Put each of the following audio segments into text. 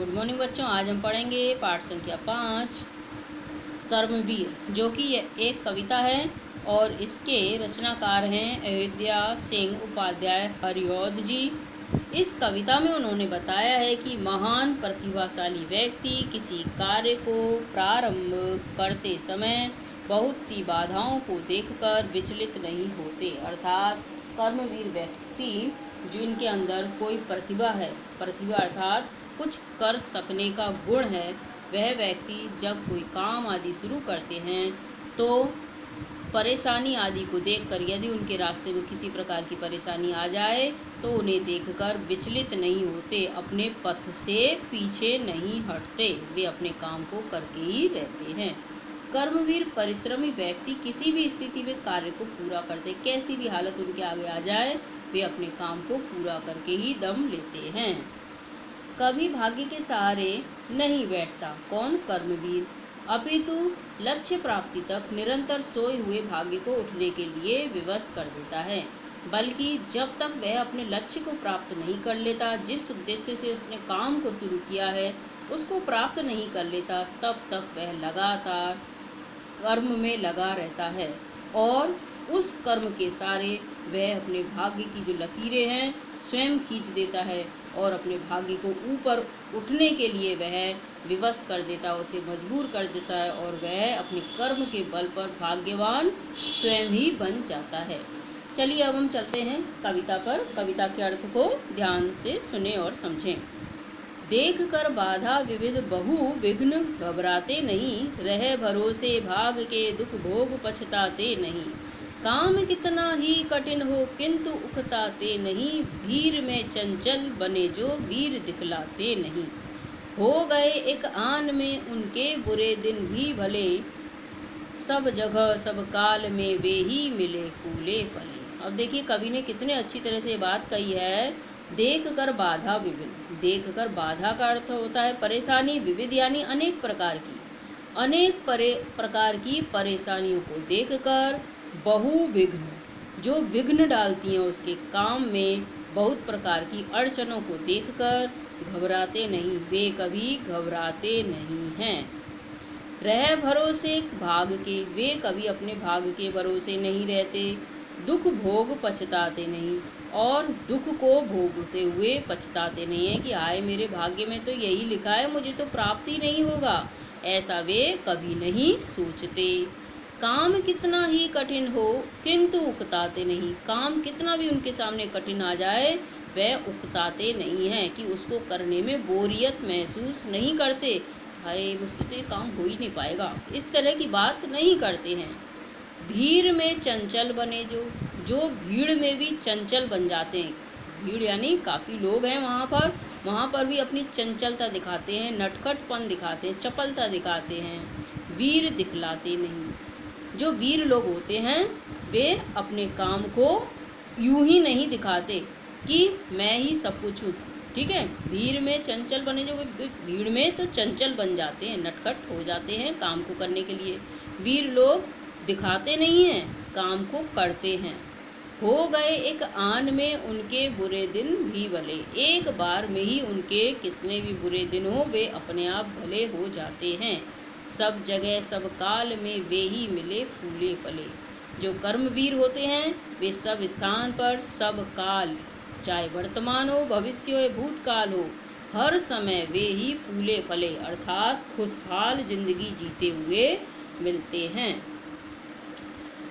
Good morning बच्चों। आज हम पढ़ेंगे पाठ संख्या 5 कर्मवीर, जो कि एक कविता है और इसके रचनाकार हैं अयोध्या सिंह उपाध्याय हरिऔध जी। इस कविता में उन्होंने बताया है कि महान प्रतिभाशाली व्यक्ति किसी कार्य को प्रारंभ करते समय बहुत सी बाधाओं को देखकर विचलित नहीं होते। अर्थात कर्मवीर व्यक्ति जिनके अंदर कोई प्रतिभा है, प्रतिभा अर्थात कुछ कर सकने का गुण है, वह व्यक्ति जब कोई काम आदि शुरू करते हैं तो परेशानी आदि को देखकर यदि उनके रास्ते में किसी प्रकार की परेशानी आ जाए तो उन्हें देखकर विचलित नहीं होते, अपने पथ से पीछे नहीं हटते, वे अपने काम को करके ही रहते हैं। कर्मवीर परिश्रमी व्यक्ति किसी भी स्थिति में कार्य को पूरा करते, कैसी भी हालत उनके आगे आ जाए वे अपने काम को पूरा करके ही दम लेते हैं। कभी भाग्य के सहारे नहीं बैठता कौन? कर्मवीर। अपितु लक्ष्य प्राप्ति तक निरंतर सोए हुए भाग्य को उठने के लिए विवश कर देता है, बल्कि जब तक वह अपने लक्ष्य को प्राप्त नहीं कर लेता, जिस उद्देश्य से उसने काम को शुरू किया है उसको प्राप्त नहीं कर लेता, तब तक वह लगातार कर्म में लगा रहता है और उस कर्म के सारे वह अपने भाग्य की जो लकीरें हैं स्वयं खींच देता है और अपने भाग्य को ऊपर उठने के लिए वह विवश कर देता है, उसे मजबूर कर देता है और वह अपने कर्म के बल पर भाग्यवान स्वयं ही बन जाता है। चलिए अब हम चलते हैं कविता पर। कविता के अर्थ को ध्यान से सुने और समझें। देख कर बाधा विविध बहु विघ्न घबराते नहीं, रहे भरोसे भाग के दुख भोग पछताते नहीं। काम कितना ही कठिन हो किंतु उकताते नहीं, भीड़ में चंचल बने जो वीर दिखलाते नहीं। हो गए एक आन में उनके बुरे दिन भी भले, सब जगह सब काल में वे ही मिले फूले फले। अब देखिए कवि ने कितने अच्छी तरह से बात कही है। देख कर बाधा विविध, देख कर बाधा का अर्थ होता है परेशानी, विविध यानी अनेक प्रकार की, अनेक प्रकार की परेशानियों को देखकर, बहु विघ्न जो विघ्न डालती हैं उसके काम में, बहुत प्रकार की अड़चनों को देखकर घबराते नहीं, वे कभी घबराते नहीं हैं। रह भरोसे भाग के, वे कभी अपने भाग के भरोसे नहीं रहते। दुख भोग पछताते नहीं, और दुख को भोगते हुए पछताते नहीं है कि हाय मेरे भाग्य में तो यही लिखा है, मुझे तो प्राप्ति नहीं होगा, ऐसा वे कभी नहीं सोचते। काम कितना ही कठिन हो किंतु उकताते नहीं, काम कितना भी उनके सामने कठिन आ जाए वह उकताते नहीं हैं कि उसको करने में बोरियत महसूस नहीं करते, हाय मुझसे तो ये काम हो ही नहीं पाएगा, इस तरह की बात नहीं करते हैं। भीड़ में चंचल बने जो भीड़ में भी चंचल बन जाते हैं, भीड़ यानी काफ़ी लोग हैं वहाँ पर भी अपनी चंचलता दिखाते हैं, नटखटपन दिखाते हैं, चपलता दिखाते हैं। वीर दिखलाते नहीं, जो वीर लोग होते हैं वे अपने काम को यूं ही नहीं दिखाते कि मैं ही सब कुछ हूँ, ठीक है। भीड़ में चंचल बने जो भीड़ में तो चंचल बन जाते हैं, नटखट हो जाते हैं काम को करने के लिए। वीर लोग दिखाते नहीं हैं, काम को करते हैं। हो गए एक आन में उनके बुरे दिन भी भले, एक बार में ही उनके कितने भी बुरे दिन हो वे अपने आप भले हो जाते हैं। सब जगह सब काल में वे ही मिले फूले फले, जो कर्मवीर होते हैं वे सब स्थान पर सब काल, चाहे वर्तमान हो भविष्य हो भूतकाल हो, हर समय वे ही फूले फले अर्थात खुशहाल जिंदगी जीते हुए मिलते हैं।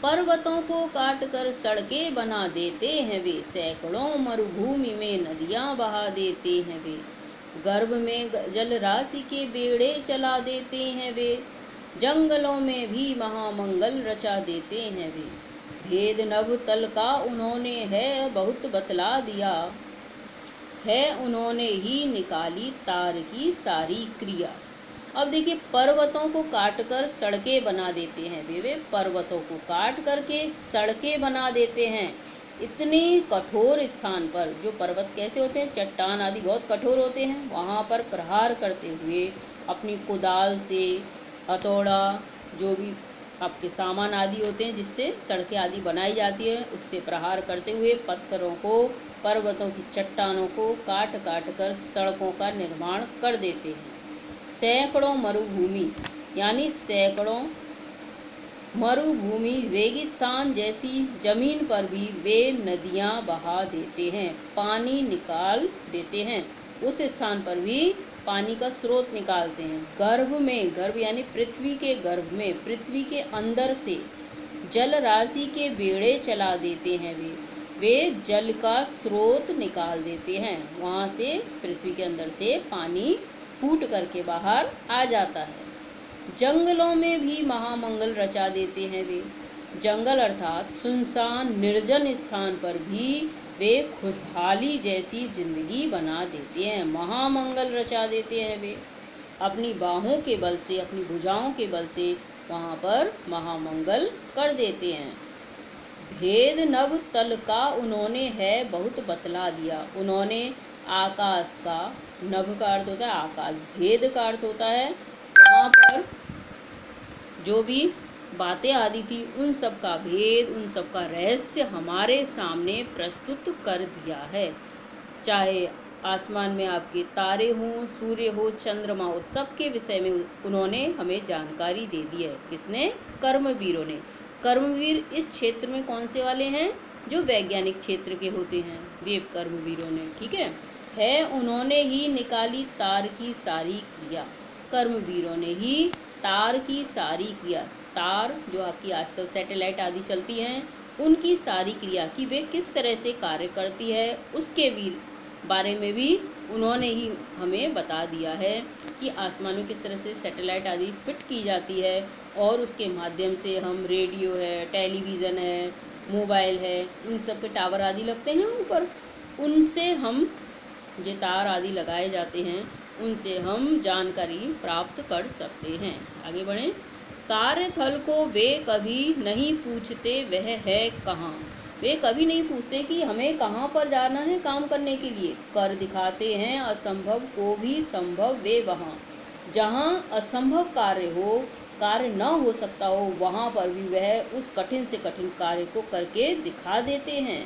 पर्वतों को काट कर सड़कें बना देते हैं वे, सैकड़ों मरुभूमि में नदियां बहा देते हैं वे, गर्भ में जल राशि के बेड़े चला देते हैं वे, जंगलों में भी महामंगल रचा देते हैं वे। भेद नभ तल का उन्होंने है बहुत बतला दिया है, उन्होंने ही निकाली तार की सारी क्रिया। अब देखिए पर्वतों को काटकर सड़कें बना देते हैं वे पर्वतों को काट करके सड़कें बना देते हैं। इतने कठोर स्थान पर, जो पर्वत कैसे होते हैं, चट्टान आदि बहुत कठोर होते हैं, वहाँ पर प्रहार करते हुए अपनी कुदाल से, हथौड़ा जो भी आपके सामान आदि होते हैं जिससे सड़कें आदि बनाई जाती हैं, उससे प्रहार करते हुए पत्थरों को, पर्वतों की चट्टानों को काट काट कर सड़कों का निर्माण कर देते हैं। सैकड़ों मरुभूमि यानी सैकड़ों मरुभूमि रेगिस्तान जैसी जमीन पर भी वे नदियां बहा देते हैं, पानी निकाल देते हैं। उस स्थान पर भी पानी का स्रोत निकालते हैं। गर्भ में, गर्भ यानी पृथ्वी के गर्भ में, पृथ्वी के अंदर से जल राशि के बेड़े चला देते हैं। वे जल का स्रोत निकाल देते हैं। वहाँ से पृथ्वी के अंदर से पानी फूट करके बाहर आ जाता है। जंगलों में भी महामंगल रचा देते हैं वे। जंगल अर्थात सुनसान निर्जन स्थान पर भी वे खुशहाली जैसी जिंदगी बना देते हैं, महामंगल रचा देते हैं वे। अपनी बाहों के बल से, अपनी भुजाओं के बल से वहाँ पर महामंगल कर देते हैं। भेद नभ तल का उन्होंने है बहुत बतला दिया। उन्होंने आकाश का, नभ का अर्थ होता है आकाश, भेद का अर्थ होता है वहाँ पर जो भी बातें आदि थी उन सब का भेद, उन सब का रहस्य हमारे सामने प्रस्तुत कर दिया है। चाहे आसमान में आपके तारे हों, सूर्य हो, चंद्रमा हो, सबके विषय में उन्होंने हमें जानकारी दे दी है। किसने? कर्मवीरों ने। कर्मवीर इस क्षेत्र में कौन से वाले हैं? जो वैज्ञानिक क्षेत्र के होते हैं, वे कर्मवीरों ने। ठीक है उन्होंने ही निकाली तार की सारी क्रिया। कर्मवीरों ने ही तार की सारी क्रिया, तार जो आपकी आजकल सैटेलाइट आदि चलती हैं, उनकी सारी क्रिया कि वे किस तरह से कार्य करती है, उसके भी बारे में भी उन्होंने ही हमें बता दिया है कि आसमान में किस तरह से सैटेलाइट आदि फिट की जाती है और उसके माध्यम से हम रेडियो है, टेलीविज़न है, मोबाइल है, इन सब के टावर आदि लगते हैं ऊपर, उनसे हम जो तार आदि लगाए जाते हैं उनसे हम जानकारी प्राप्त कर सकते हैं। आगे बढ़ें। कार्यस्थल को वे कभी नहीं पूछते वह है कहाँ। वे कभी नहीं पूछते कि हमें कहाँ पर जाना है काम करने के लिए। कर दिखाते हैं असंभव को भी संभव वे वहाँ। जहाँ असंभव कार्य हो, कार्य न हो सकता हो, वहाँ पर भी वह उस कठिन से कठिन कार्य को करके दिखा देते हैं।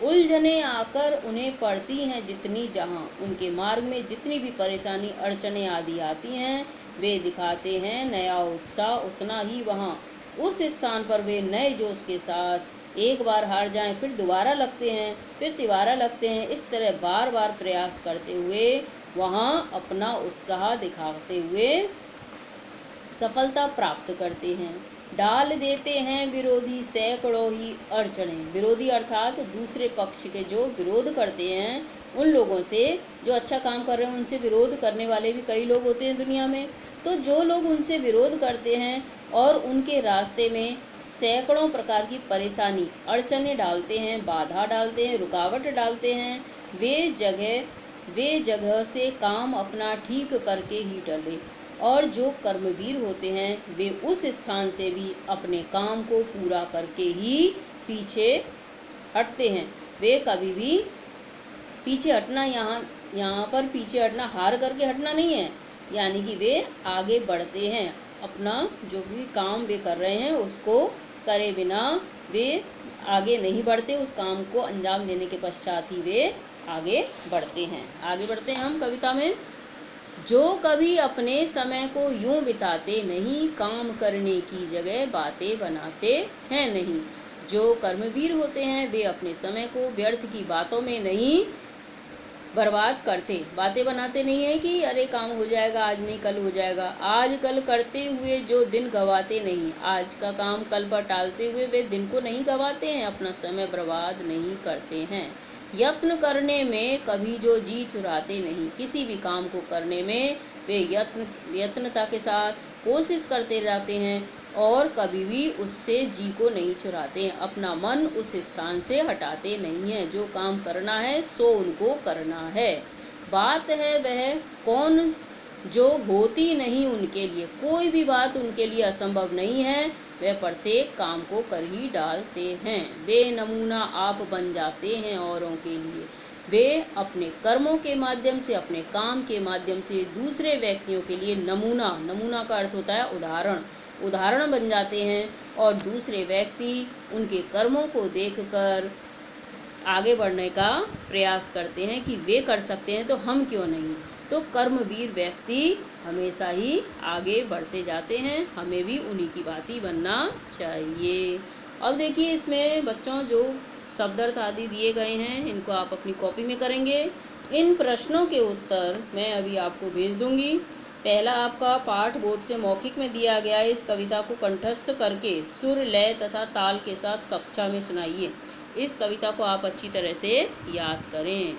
उलझने आकर उन्हें पड़ती हैं जितनी, जहाँ उनके मार्ग में जितनी भी परेशानी अड़चने आदि आती हैं, वे दिखाते हैं नया उत्साह उतना ही वहाँ। उस स्थान पर वे नए जोश के साथ एक बार हार जाएं, फिर दोबारा लगते हैं, फिर तिबारा लगते हैं। इस तरह बार बार प्रयास करते हुए वहाँ अपना उत्साह दिखाते हुए सफलता प्राप्त करते हैं। डाल देते हैं विरोधी सैकड़ों ही अड़चने। विरोधी अर्थात दूसरे पक्ष के जो विरोध करते हैं, उन लोगों से जो अच्छा काम कर रहे हैं उनसे विरोध करने वाले भी कई लोग होते हैं दुनिया में। तो जो लोग उनसे विरोध करते हैं और उनके रास्ते में सैकड़ों प्रकार की परेशानी अड़चने डालते हैं, बाधा डालते हैं, रुकावट डालते हैं, वे जगह से काम अपना ठीक करके ही टले। और जो कर्मवीर होते हैं वे उस स्थान से भी अपने काम को पूरा करके ही पीछे हटते हैं। वे कभी भी पीछे हटना, यहाँ पर पीछे हटना, हार करके हटना नहीं है, यानी कि वे आगे बढ़ते हैं। अपना जो भी काम वे कर रहे हैं उसको करे बिना वे आगे नहीं बढ़ते। उस काम को अंजाम देने के पश्चात ही वे आगे बढ़ते हैं। आगे बढ़ते हैं हम कविता में। जो कभी अपने समय को यूं बिताते नहीं, काम करने की जगह बातें बनाते हैं नहीं। जो कर्मवीर होते हैं वे अपने समय को व्यर्थ की बातों में नहीं बर्बाद करते। बातें बनाते नहीं है कि अरे काम हो जाएगा, आज नहीं कल हो जाएगा। आज कल करते हुए जो दिन गंवाते नहीं, आज का काम कल पर टालते हुए वे दिन को नहीं गंवाते हैं, अपना समय बर्बाद नहीं करते हैं। यत्न करने में कभी जो जी चुराते नहीं, किसी भी काम को करने में वे यत्नता के साथ कोशिश करते जाते हैं और कभी भी उससे जी को नहीं चुराते हैं, अपना मन उस स्थान से हटाते नहीं हैं। जो काम करना है सो उनको करना है। बात है वह कौन जो होती नहीं उनके लिए, कोई भी बात उनके लिए असंभव नहीं है, वे प्रत्येक काम को कर ही डालते हैं। वे नमूना आप बन जाते हैं औरों के लिए। वे अपने कर्मों के माध्यम से, अपने काम के माध्यम से दूसरे व्यक्तियों के लिए नमूना, नमूना का अर्थ होता है उदाहरण, उदाहरण बन जाते हैं और दूसरे व्यक्ति उनके कर्मों को देखकर आगे बढ़ने का प्रयास करते हैं कि वे कर सकते हैं तो हम क्यों नहीं। तो कर्मवीर व्यक्ति हमेशा ही आगे बढ़ते जाते हैं, हमें भी उन्हीं की भांति बनना चाहिए। अब देखिए इसमें बच्चों जो शब्दार्थ आदि दिए गए हैं इनको आप अपनी कॉपी में करेंगे। इन प्रश्नों के उत्तर मैं अभी आपको भेज दूंगी। पहला आपका पाठ बोर्ड से मौखिक में दिया गया है। इस कविता को कंठस्थ करके सुर, लय तथा ताल के साथ कक्षा में सुनाइए। इस कविता को आप अच्छी तरह से याद करें।